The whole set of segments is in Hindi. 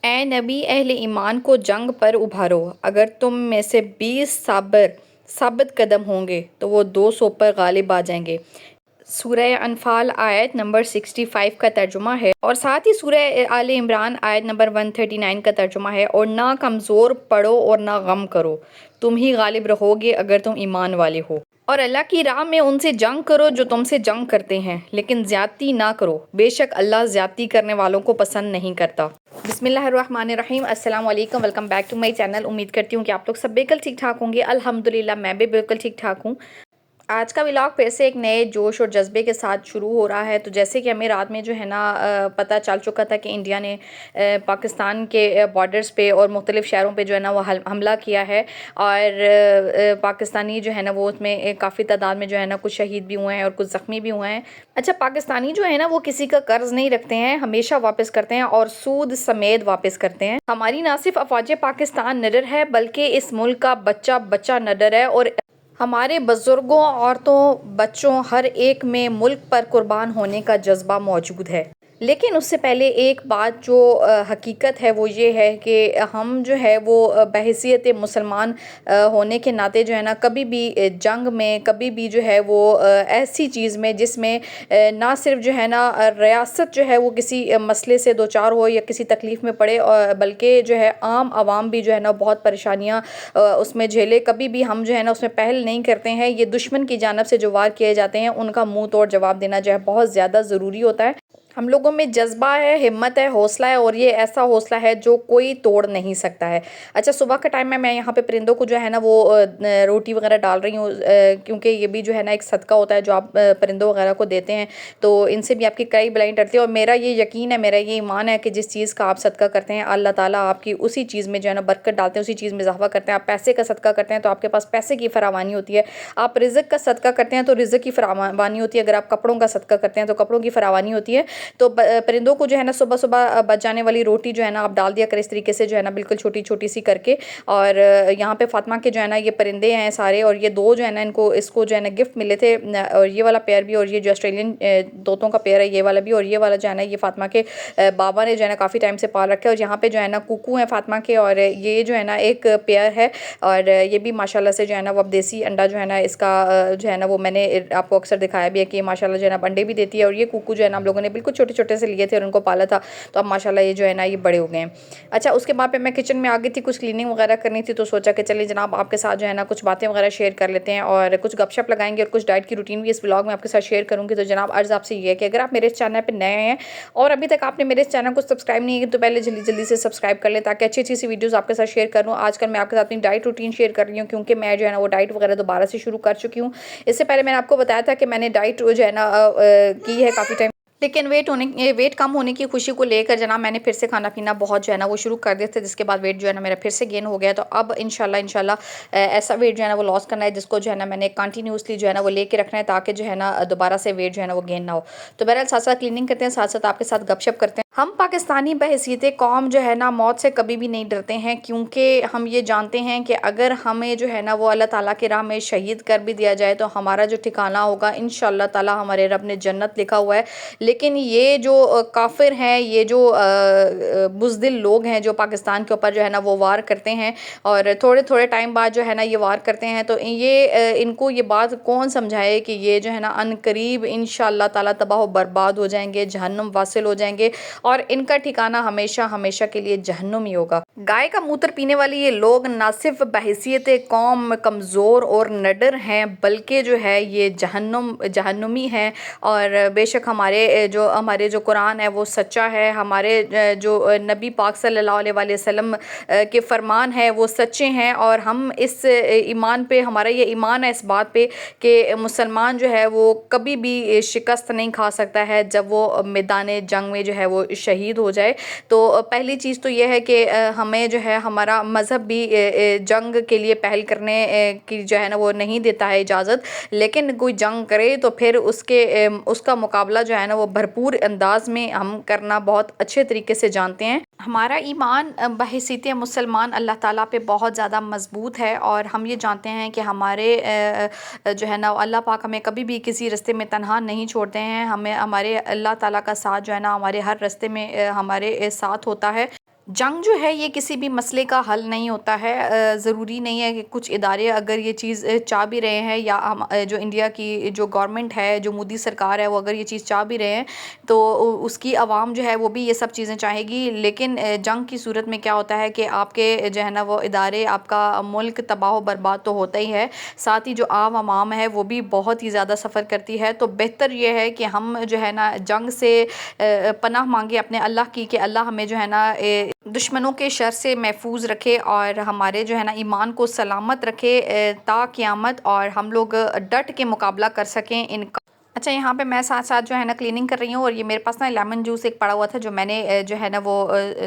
ए नबी अहले ईमान को जंग पर उभारो। अगर तुम में से 20 साबित कदम होंगे तो वो 200 पर गालिब आ जाएंगे। सूरह अनफाल आयत नंबर 65 का तर्जुमा है और साथ ही सूरह आले इमरान आयत नंबर 139 का तर्जुमा है। और ना कमज़ोर पड़ो और ना गम करो, तुम ही गालिब रहोगे अगर तुम ईमान वाले हो। और अल्लाह की राह में उनसे जंग करो जो तुमसे जंग करते हैं, लेकिन ज़्यादती ना करो, बेशक अल्लाह ज़्यादती करने वालों को पसंद नहीं करता। बिस्मिल्लाहिर्रहमानिर्रहीम, अस्सलाम वालेकुम, welcome back to my channel. उम्मीद करती हूँ कि आप लोग सब बिल्कुल ठीक ठाक होंगे। अल्हम्दुलिल्लाह मैं भी बिल्कुल ठीक ठाक हूँ। आज का व्लॉग फिर से एक नए जोश और जज्बे के साथ शुरू हो रहा है। तो जैसे कि हमें रात में जो है ना पता चल चुका था कि इंडिया ने पाकिस्तान के बॉर्डर्स पे और मुख्तलिफ़ शहरों पे जो है ना वो हमला किया है। और पाकिस्तानी जो है ना वो उसमें काफ़ी तादाद में जो है ना कुछ शहीद भी हुए हैं और कुछ ज़ख्मी भी हुए हैं। अच्छा, पाकिस्तानी जो है ना वो किसी का कर्ज नहीं रखते हैं, हमेशा वापस करते हैं और सूद समेत वापस करते हैं। हमारी ना सिर्फ अफवाज पाकिस्तान निडर है, बल्कि इस मुल्क का बच्चा बच्चा निडर है। और हमारे बुज़ुर्गों, औरतों, बच्चों हर एक में मुल्क पर कुर्बान होने का जज्बा मौजूद है। लेकिन उससे पहले एक बात जो हकीकत है वो ये है कि हम जो है वो बहैसियत मुसलमान होने के नाते जो है ना कभी भी जंग में, कभी भी जो है वो ऐसी चीज़ में जिसमें ना सिर्फ जो है ना रियासत जो है वो किसी मसले से दो चार हो या किसी तकलीफ़ में पड़े, बल्कि जो है आम आवाम भी जो है ना बहुत परेशानियाँ उसमें झेले, कभी भी हम जो है ना उसमें पहल नहीं करते हैं। ये दुश्मन की जानिब से जो वार किए जाते हैं उनका मुंह तोड़ जवाब देना जो है बहुत ज़्यादा ज़रूरी होता है। हम लोगों में जज्बा है, हिम्मत है, हौसला है, और ये ऐसा हौसला है जो कोई तोड़ नहीं सकता है। अच्छा, सुबह के टाइम में मैं यहाँ पे परिंदों को जो है ना वो रोटी वगैरह डाल रही हूँ, क्योंकि ये भी जो है ना एक सदका होता है जो आप परिंदों वगैरह को देते हैं, तो इनसे भी आपकी कई बलाएं डरती है। और मेरा ये यकीन है, मेरा ये ईमान है कि जिस चीज़ का आप सदका करते हैं अल्लाह ताला आपकी उसी चीज़ में जो है ना बरकत डालते हैं, उसी चीज़ में इजाफा करते हैं। आप पैसे का सदका करते हैं तो आपके पास पैसे की फरावानी होती है। आप रिज़्क का सदका करते हैं तो रिज़्क की फरावानी होती है। अगर आप कपड़ों का सदका करते हैं तो कपड़ों की फरावानी होती है। तो परिंदों को जो है ना सुबह सुबह बच जाने वाली रोटी जो है ना आप डाल दिया करें इस तरीके से जो है ना बिल्कुल छोटी छोटी सी करके। और यहाँ पे फातिमा के जो है ना ये परिंदे हैं सारे, और ये दो जो है ना इसको जो है ना गिफ्ट मिले थे। और ये वाला पेयर भी, और ये जो ऑस्ट्रेलियन तोतों का पेयर है ये वाला भी, और ये वाला जो है ना ये फातिमा के बाबा ने जो है ना काफ़ी टाइम से पाल रखा है। और यहाँ पे जो है ना कुकू है फातिमा के, और ये जो है ना एक पेयर है। और ये भी माशाल्लाह से जो है ना वो अब देसी अंडा जो है ना इसका जो है ना वो मैंने आपको अक्सर दिखाया भी है कि माशाल्लाह जो है ना अंडे भी देती है। और ये कुकू जो है ना हम लोगों ने बिल्कुल छोटे छोटे से लिए थे और उनको पाला था, तो अब माशाल्लाह ये जो है ना ये बड़े हो गए हैं। अच्छा, उसके बाद पे मैं किचन में आ गई थी, कुछ क्लीनिंग वगैरह करनी थी, तो सोचा कि चलिए जनाब आपके साथ जो है ना कुछ बातें वगैरह शेयर कर लेते हैं और कुछ गपशप लगाएंगे और कुछ डाइट की रूटीन भी इस व्लॉग में आपके साथ शेयर करूँगी। तो जनाब अर्ज़ आपसे ये है कि अगर आप मेरे इस चैनल पर नए हैं और अभी तक आपने मेरे इस चैनल को सब्सक्राइब नहीं किया तो पहले जल्दी जल्दी से सब्सक्राइब कर लें, ताकि अच्छी अच्छी सी वीडियोज़ आपके साथ शेयर करूँ। आजकल मैं आपके साथ अपनी डाइट रूटीन शेयर कर रही हूँ, क्योंकि मैं जो है ना वो डाइट वगैरह दोबारा से शुरू कर चुकी हूँ। इससे पहले मैंने आपको बताया था कि मैंने डाइट जो है ना की है काफ़ी टाइम, लेकिन वेट कम होने की खुशी को लेकर जनाब मैंने फिर से खाना पीना बहुत जो है ना वो शुरू कर दिया था, जिसके बाद वेट जो है ना मेरा फिर से गेन हो गया। तो अब इंशाल्लाह ऐसा वेट जो है ना वो लॉस करना है जिसको जो है ना मैंने कंटिन्यूसली जो है ना वो लेके रखना है, ताकि जो है ना दोबारा से वेट जो है ना वो गेन ना हो। तो बहरहाल साथ साथ क्लीनिंग करते हैं, साथ साथ आपके साथ गपशप करते हैं। हम पाकिस्तानी बहैसियत कौम जो है ना मौत से कभी भी नहीं डरते हैं, क्योंकि हम ये जानते हैं कि अगर हमें जो है ना वो अल्लाह ताला की राह में शहीद कर भी दिया जाए तो हमारा जो ठिकाना होगा इंशाल्लाह ताला हमारे रब ने जन्नत लिखा हुआ है। लेकिन ये जो काफिर हैं, ये जो बुज़दिल लोग हैं जो पाकिस्तान के ऊपर जो है ना वो वार करते हैं और थोड़े थोड़े टाइम बाद जो है ना ये वार करते हैं, तो ये इनको ये बात कौन समझाए कि ये जो है ना अनकरीब इंशाल्लाह ताला तबाह व बर्बाद हो जाएंगे, जहन्नुम वासिल हो जाएंगे और इनका ठिकाना हमेशा हमेशा के लिए जहन्नुम ही होगा। गाय का मूत्र पीने वाले ये लोग ना सिर्फ बहैसियत कौम कमज़ोर और निडर हैं, बल्कि जो है ये जहन्नुमी हैं। और बेशक हमारे जो कुरान है वो सच्चा है, हमारे जो नबी पाक सल्लल्लाहु अलैहि वसल्लम के फरमान है वो सच्चे हैं। और हम इस ईमान पे, हमारा ये ईमान है इस बात पे कि मुसलमान जो है वो कभी भी शिकस्त नहीं खा सकता है जब वो मैदान जंग में जो है वो शहीद हो जाए। तो पहली चीज़ तो ये है कि हमें जो है हमारा मज़हब भी जंग के लिए पहल करने की जो है ना वो नहीं देता है इजाज़त, लेकिन कोई जंग करे तो फिर उसका मुकाबला जो है ना वो भरपूर अंदाज में हम करना बहुत अच्छे तरीके से जानते हैं। हमारा ईमान बहैसियत मुसलमान अल्लाह ताला पे बहुत ज़्यादा मजबूत है और हम ये जानते हैं कि हमारे जो है ना अल्लाह पाक हमें कभी भी किसी रास्ते में तनहा नहीं छोड़ते हैं। हमें हमारे अल्लाह ताला का साथ जो है ना हमारे हर रास्ते में हमारे साथ होता है। जंग जो है ये किसी भी मसले का हल नहीं होता है। ज़रूरी नहीं है कि कुछ इदारे अगर ये चीज़ चाह भी रहे हैं या हम जो इंडिया की जो गवर्नमेंट है, जो मोदी सरकार है, वो अगर ये चीज़ चाह भी रहे हैं तो उसकी आवाम जो है वो भी ये सब चीज़ें चाहेगी। लेकिन जंग की सूरत में क्या होता है कि आपके जो है ना वो इदारे, आपका मुल्क तबाह बर्बाद तो होता ही है, साथ ही जो आम आवाम है वो भी बहुत ही ज़्यादा सफ़र करती है। तो बेहतर ये है कि हम जो है ना जंग से पनाह मांगे अपने अल्लाह की, कि अल्लाह हमें जो है ना दुश्मनों के शर से महफूज रखे और हमारे जो है ना ईमान को सलामत रखे ता क़यामत, और हम लोग डट के मुकाबला कर सकें इनका। अच्छा, यहाँ पे मैं साथ साथ जो है ना क्लीनिंग कर रही हूँ, और ये मेरे पास ना लेमन जूस एक पड़ा हुआ था जो मैंने जो है ना वो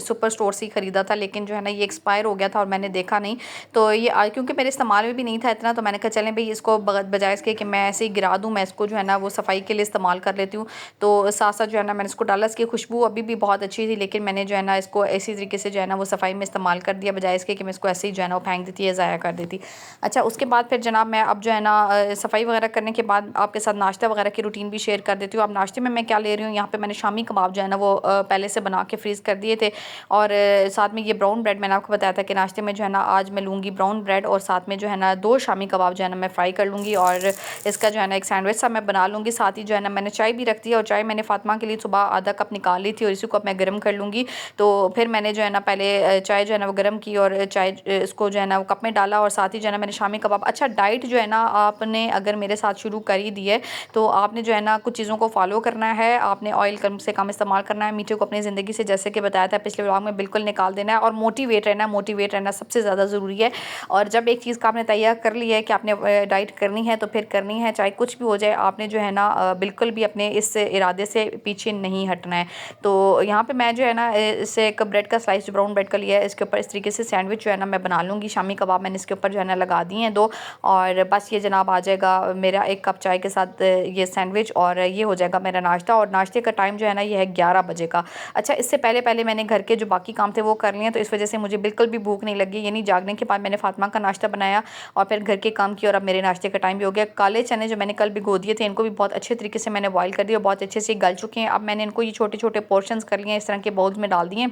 सुपर स्टोर से ही ख़रीदा था, लेकिन जो है ना ये एक्सपायर हो गया था और मैंने देखा नहीं। तो ये क्योंकि मेरे इस्तेमाल में भी नहीं था इतना, तो मैंने कहा चलें भाई इसको बजाय इसके कि मैं ऐसे ही गिरा दूँ, मैं इसको जो है ना वो सफाई के लिए इस्तेमाल कर लेती हूँ। तो साथ साथ जो है ना मैंने इसको डाला, इसकी खुशबू अभी भी बहुत अच्छी थी, लेकिन मैंने जो है ना इसको इसी तरीके से जो है ना वो सफाई में इस्तेमाल कर दिया, बजाय इसके कि मैं इसको ऐसे ही जो है ना वो फेंक देती है, ज़ाया कर देती। अच्छा, उसके बाद फिर जनाब मैं अब जो है ना सफाई वगैरह करने के बाद आपके साथ नाश्ता वगैरह की रूटीन भी शेयर कर देती हूँ। अब नाश्ते में मैं क्या ले रही हूँ, यहाँ पे मैंने शामी कबाब जो है ना वो पहले से बना के फ्रीज़ कर दिए थे, और साथ में ये ब्राउन ब्रेड मैंने आपको बताया था कि नाश्ते में जो है ना आज मैं लूँगी ब्राउन ब्रेड, और साथ में जो है ना 2 शामी कबाब जो है ना मैं फ्राई कर लूँगी, और इसका जो है ना एक सैंडविच सा मैं बना लूँगी। साथ ही जो है ना मैंने चाय भी रख दी, और चाय मैंने फ़ातिमा के लिए सुबह आधा कप निकाल ली थी, और इसी को अब मैं गर्म कर लूँगी। तो फिर मैंने जो है ना पहले चाय जो है ना वो गर्म की, और चाय इसको जो है ना वो कप में डाला, और साथ ही जो है ना मैंने शामी कबाब। अच्छा, डाइट जो है ना आपने अगर मेरे साथ शुरू कर ही दी है तो आपने जो है ना कुछ चीज़ों को फॉलो करना है। आपने ऑयल कम से कम इस्तेमाल करना है, मीठे को अपनी ज़िंदगी से जैसे कि बताया था पिछले व्लॉग में बिल्कुल निकाल देना है, और मोटिवेट रहना है। मोटिवेट रहना सबसे ज़्यादा ज़रूरी है। और जब एक चीज़ का आपने तैयार कर लिया है कि आपने डाइट करनी है तो फिर करनी है, चाहे कुछ भी हो जाए। आपने जो है ना बिल्कुल भी अपने इस इरादे से पीछे नहीं हटना है। तो यहाँ पे मैं जो है ना इससे एक ब्रेड का स्लाइस जो ब्राउन ब्रेड का लिया है, इसके ऊपर इस तरीके से सैंडविच जो है ना मैं बना लूँगी। शामी कबाब मैंने इसके ऊपर जो है ना लगा दिए हैं 2, और बस ये जनाब आ जाएगा मेरा 1 कप चाय के साथ ये सैंडविच, और ये हो जाएगा मेरा नाश्ता। और नाश्ते का टाइम जो है ना ये है 11 बजे का। अच्छा, इससे पहले मैंने घर के जो बाकी काम थे वो कर लिए, तो इस वजह से मुझे बिल्कुल भी भूख नहीं लगी। यानी जागने के बाद मैंने फातिमा का नाश्ता बनाया और फिर घर के काम किया, और अब मेरे नाश्ते का टाइम भी हो गया। काले चने जो मैंने कल भिगो दिए थे, इनको भी बहुत अच्छे तरीके से मैंने बॉयल कर दिया, बहुत अच्छे से गल चुके हैं। अब मैंने इनको ये छोटे छोटे पोर्शंस कर लिए हैं, इस तरह के बाउल्स में डाल दिए,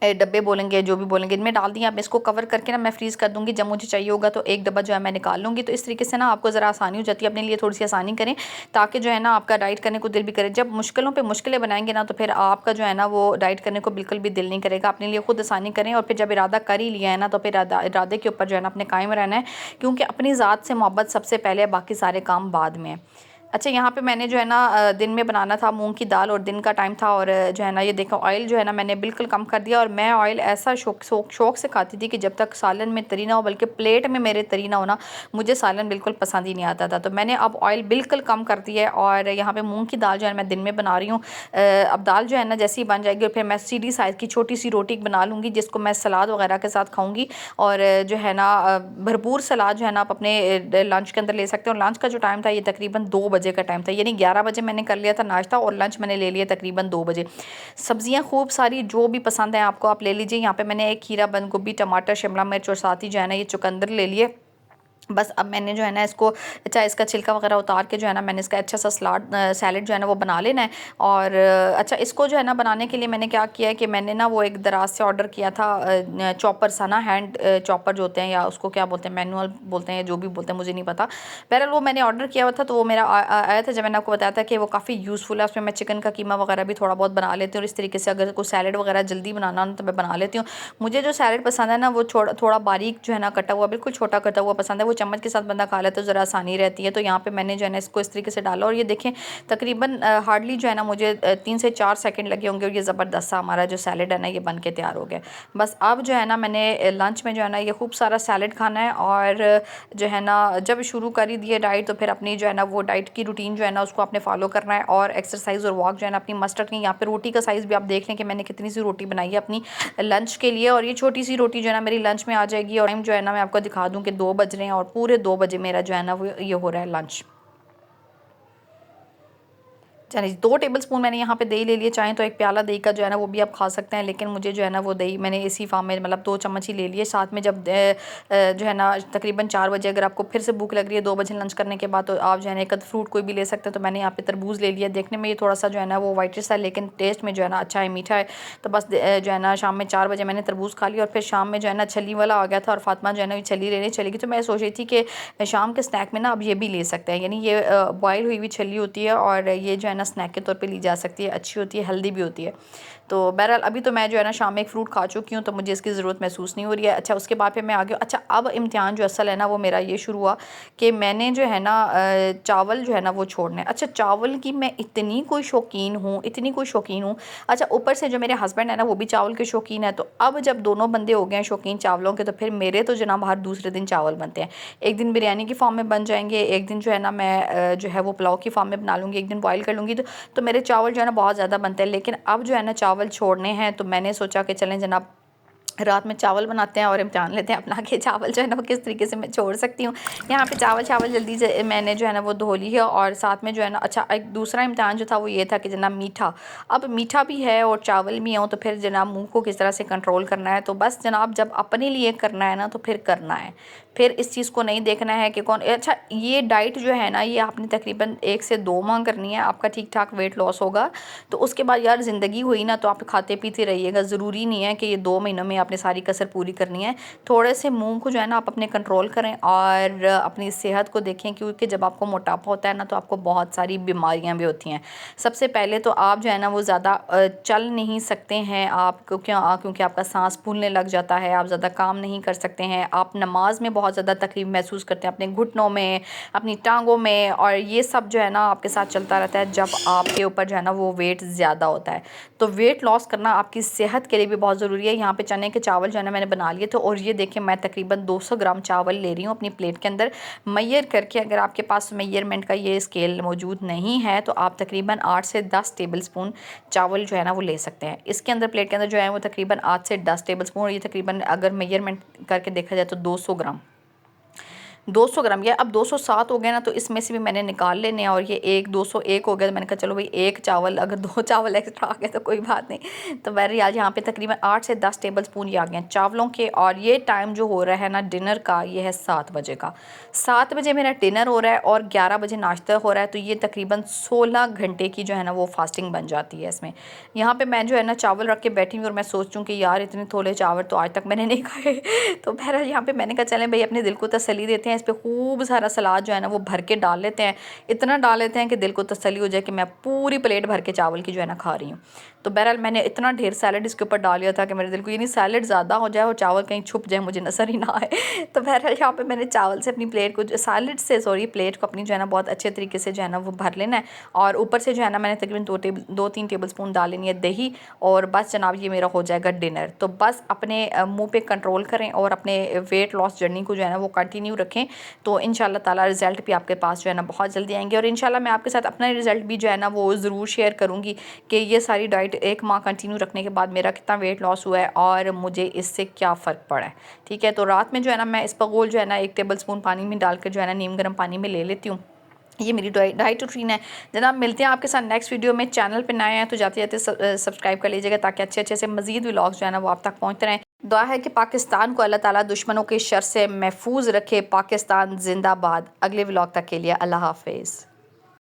डब्बे बोलेंगे जो भी बोलेंगे, इनमें डाल दिया। अब इसको कवर करके ना मैं फ्रीज़ कर दूँगी, जब मुझे चाहिए होगा तो एक डब्बा जो है मैं निकाल लूँगी। तो इस तरीके से ना आपको ज़रा आसानी हो जाती है, अपने लिए थोड़ी सी आसानी करें ताकि जो है ना आपका डाइट करने को दिल भी करे। जब मुश्किलों पे मुश्किलें बनाएंगे ना तो फिर आपका जो है ना वो डाइट करने को बिल्कुल भी दिल नहीं करेगा। अपने लिए खुद आसानी करें, और फिर जब इरादा कर ही लिया है ना तो फिर इरादे के ऊपर जो है ना अपने कायम रहना है, क्योंकि अपनी ज़ात से मोहब्बत सबसे पहले है, बाकी सारे काम बाद में है। अच्छा, यहाँ पे मैंने जो है ना दिन में बनाना था मूंग की दाल, और दिन का टाइम था, और जो है ना ये देखो ऑयल जो है ना मैंने बिल्कुल कम कर दिया। और मैं ऑयल ऐसा शौक से खाती थी कि जब तक सालन में तरी ना हो, बल्कि प्लेट में मेरे तरी ना हो ना, मुझे सालन बिल्कुल पसंद ही नहीं आता था। तो मैंने अब ऑयल बिल्कुल कम कर दिया है, और यहाँ पे मूँग की दाल जो है मैं दिन में बना रही हूँ। अब दाल जो है ना जैसे ही बन जाएगी, और फिर मैं सीधी साइज़ की छोटी सी रोटी बना लूँगी, जिसको मैं सलाद वगैरह के साथ खाऊँगी। और जो है ना भरपूर सलाद जो है ना आप अपने लंच के अंदर ले सकते हो। लंच का जो टाइम था ये तकरीबन 2 बजे का टाइम था, यानी 11 बजे मैंने कर लिया था नाश्ता, और लंच मैंने ले लिया तकरीबन 2 बजे। सब्जियां खूब सारी जो भी पसंद है आपको आप ले लीजिए। यहाँ पे मैंने एक खीरा, बंद गोभी, टमाटर, शिमला मिर्च, और साथ ही जो है ना ये चुकंदर ले लिए। बस अब मैंने जो है ना इसको अच्छा इसका छिलका वगैरह उतार के जो है ना मैंने इसका अच्छा सा सैलेड जो है ना वो बना लेना है। और अच्छा, इसको जो है ना बनाने के लिए मैंने क्या किया है कि मैंने ना वो एक दराज से ऑर्डर किया था चॉपर सा ना, हैंड चॉपर जो होते हैं, या उसको क्या बोलते हैं, मैनुअल बोलते हैं, जो भी बोलते हैं मुझे नहीं पता। बहरहाल वो मैंने ऑर्डर किया हुआ था, तो वो मेरा आया था। जब मैंने आपको बताया था कि वो काफ़ी यूज़फुल है, उसमें मैं चिकन का कीमा वगैरह भी थोड़ा बहुत बना लेती हूँ, और इस तरीके से अगर कोई सैलेड वगैरह जल्दी बनाना हो तो मैं बना लेती हूँ। मुझे जो सैलेड पसंद है ना वो थोड़ा बारीक जो है ना कटा हुआ, बिल्कुल छोटा कटा हुआ पसंद है, वो चम्मच के साथ बंदा खा लेता तो ज़रा आसानी रहती है। तो यहाँ पे मैंने जो है ना इसको इस तरीके से डाला, और ये देखें तकरीबन हार्डली जो है ना मुझे 3 से 4 सेकंड लगे होंगे, और ये ज़बरदस्त सा हमारा जो सैलेड है ना ये बन के तैयार हो गया। बस अब जो है ना मैंने लंच में जो है ना ये खूब सारा सैलेड खाना है, और जो है ना जब शुरू कर ही दिए डाइट तो फिर अपनी जो है ना वो डाइट की रूटीन जो है ना उसको आपने फॉलो करना है, और एक्सरसाइज और वॉक जो है ना अपनी मस्ट रखनी है। यहाँ पे रोटी का साइज़ भी आप देख लें कि मैंने कितनी सी रोटी बनाई है अपनी लंच के लिए, और ये छोटी सी रोटी जो है ना मेरी लंच में आ जाएगी। और टाइम जो है ना मैं आपको दिखा दूँ कि 2 बज रहे हैं, और पूरे 2 बजे मेरा जो है ना वो ये हो रहा है लंच। चलिए 2 टेबलस्पून मैंने यहाँ पे दही ले लिए। चाहें तो 1 प्याला दही का जो है ना वो भी आप खा सकते हैं, लेकिन मुझे जो है ना वो दही मैंने इसी फार्म में मतलब 2 चम्मच ही ले लिए। साथ में जब जो है ना तकरीबन 4 बजे अगर आपको फिर से भूख लग रही है 2 बजे लंच करने के बाद, तो आप जो है ना एक फ्रूट कोई भी ले सकते हैं। तो मैंने यहाँ पे तरबूज ले लिया। देखने में ये थोड़ा सा जो है ना वो वाइटिश है, लेकिन टेस्ट में जो है ना अच्छा है, मीठा है। तो बस जो है ना शाम में 4 बजे मैंने तरबूज खा लिया और फिर शाम में जो है ना छली वाला आ गया था और फातिमा जो है ना छली लेने चली गई। तो मैं सोच रही थी कि शाम के स्नैक में ना अब ये भी ले सकते हैं, यानी ये बॉयल हुई हुई छली होती है और ये जो है ना स्नैक के तौर पे ली जा सकती है, अच्छी होती है, हेल्दी भी होती है। तो बहरहाल अभी तो मैं जो है ना शाम में एक फ़्रूट खा चुकी हूँ, तो मुझे इसकी ज़रूरत महसूस नहीं हो रही है। अच्छा उसके बाद फिर मैं आ गई। अच्छा अब इम्तिहान जो असल है ना वो मेरा ये शुरू हुआ कि मैंने जो है ना चावल जो है ना वो छोड़ने। अच्छा चावल की मैं इतनी कोई शौकीन हूँ, इतनी कोई शौकीन हूँ। अच्छा ऊपर से जो मेरे हस्बैंड है ना वो भी चावल के शौकीन है। तो अब जब दोनों बंदे हो गए हैं शौकीन चावलों के, तो फिर मेरे तो जनाब हर दूसरे दिन चावल बनते हैं। एक दिन बिरयानी की फॉर्म में बन जाएंगे, एक दिन जो है ना मैं जो है वो पुलाव की फॉर्म में बना लूँगी, एक दिन बॉयल कर लूँगी। तो मेरे चावल जो है ना बहुत ज़्यादा बनते हैं। लेकिन अब जो है ना चावल छोड़ने हैं, तो मैंने सोचा कि चलें जनाब रात में चावल बनाते हैं और इम्तिहान लेते हैं अपना कि चावल जो है ना वो किस तरीके से मैं छोड़ सकती हूँ। यहाँ पे चावल जल्दी से मैंने जो है ना वो धो ली है। और साथ में जो है ना अच्छा एक दूसरा इम्तिहान जो था वो ये था कि जनाब मीठा, अब मीठा भी है और चावल भी हों, तो फिर जनाब मुँह को किस तरह से कंट्रोल करना है। तो बस जनाब जब अपने लिए करना है ना तो फिर करना है, फिर इस चीज़ को नहीं देखना है कि कौन। अच्छा ये डाइट जो है ना ये आपने तकरीबन 1 से 2 माह करनी है, आपका ठीक ठाक वेट लॉस होगा। तो उसके बाद यार ज़िंदगी हुई ना, तो आप खाते पीते रहिएगा। ज़रूरी नहीं है कि ये 2 महीनों में आपने सारी कसर पूरी करनी है। थोड़े से मुंह को जो है ना आप अपने कंट्रोल करें और अपनी सेहत को देखें, क्योंकि जब आपको मोटापा होता है ना तो आपको बहुत सारी बीमारियां भी होती हैं। सबसे पहले तो आप जो है ना वो ज़्यादा चल नहीं सकते हैं आप, क्योंकि आपका सांस फूलने लग जाता है, आप ज़्यादा काम नहीं कर सकते हैं। आप नमाज में बहुत ज़्यादा तकलीफ महसूस करते हैं अपने घुटनों में, अपनी टांगों में, और ये सब जो है ना आपके साथ चलता रहता है जब आपके ऊपर जो है ना वो वेट ज़्यादा होता है। तो वेट लॉस करना आपकी सेहत के लिए भी बहुत ज़रूरी है। यहाँ पे चने के चावल जो है ना मैंने बना लिए थे, और ये देखिए मैं तकरीबन 200 ग्राम चावल ले रही हूँ अपनी प्लेट के अंदर मैयर करके। अगर आपके पास मेयरमेंट का ये स्केल मौजूद नहीं है तो आप तकरीबन 8 से 10 टेबल स्पून चावल जो है ना वो ले सकते हैं। इसके अंदर प्लेट के अंदर जो है वो तकरीबन 8 से 10 टेबल स्पून, और ये तकरीबन अगर मेयरमेंट करके देखा जाए तो 200 ग्राम, 200 ग्राम। या अब 207 हो गए ना, तो इसमें से भी मैंने निकाल लेने हैं। और ये 201 हो गया, तो मैंने कहा चलो भाई एक चावल, अगर 2 चावल एक्स्ट्रा आ गए तो कोई बात नहीं। तो बहरहाल यहाँ पे तकरीबन 8 से 10 टेबल स्पून ये आ गए हैं चावलों के। और ये टाइम जो हो रहा है ना डिनर का, ये है 7 बजे का। 7 बजे मेरा डिनर हो रहा है और 11 बजे नाश्ता हो रहा है। तो ये तकरीबन 16 घंटे की जो है ना वो फास्टिंग बन जाती है इसमें। यहाँ पे मैं जो है ना चावल रख के बैठी हूँ और मैं सोचूँ कि यार इतने थोड़े चावल तो आज तक मैंने नहीं खाए। तो बहरहाल यहाँ पे मैंने कहा चलें भाई अपने दिल को तसल्ली देते हैं, इस पर खूब सारा सलाद जो है ना वो भर के डाल लेते हैं। इतना डाल लेते हैं कि दिल को तसल्ली हो जाए कि मैं पूरी प्लेट भर के चावल की जो है ना खा रही हूँ। तो बहरहाल मैंने इतना ढेर सैलड इसके ऊपर डाल लिया था कि मेरे दिल को ये नहीं सैलड ज़्यादा हो जाए और चावल कहीं छुप जाए, मुझे नज़र ही ना आए। तो बहरहाल यहाँ पे मैंने चावल से अपनी प्लेट को सैलड से प्लेट को अपनी जो है ना बहुत अच्छे तरीके से जो है ना वो भर लेना है। और ऊपर से जो है ना मैंने तकरीबन 2-3 टेबल स्पून डाल लेनी है दही। और बस जनाब ये मेरा हो जाएगा डिनर। तो बस अपने मुँह पे कंट्रोल करें और अपने वेट लॉस जर्नी को जो है ना वो कंटिन्यू रखें। तो इंशाल्लाह ताला रिज़ल्ट भी आपके पास जो है ना बहुत जल्दी आएंगे। और इंशाल्लाह मैं आपके साथ अपना रिज़ल्ट भी जो है ना वो ज़रूर शेयर करूँगी कि ये सारी डाइट 1 माह कंटिन्यू रखने के बाद मेरा कितना वेट लॉस हुआ है और मुझे इससे क्या फ़र्क पड़ा है। ठीक है, तो रात में जो है ना मैं इसबगोल जो है ना 1 टेबल स्पून पानी में डालकर जो है ना नीम गर्म पानी में ले लेती हूँ। ये मेरी डाइट रूटीन है जनाब। मिलते हैं आपके साथ नेक्स्ट वीडियो में। चैनल पे नए हैं तो जाते जाते सब्सक्राइब कर लीजिएगा, ताकि अच्छे अच्छे से मज़ीद व्लॉग्स जो है ना वो आप तक पहुँचते रहें। दुआ है कि पाकिस्तान को अल्लाह ताला दुश्मनों के शर से महफूज रखे। पाकिस्तान जिंदाबाद। अगले व्लॉग तक के लिए अल्लाह हाफिज़।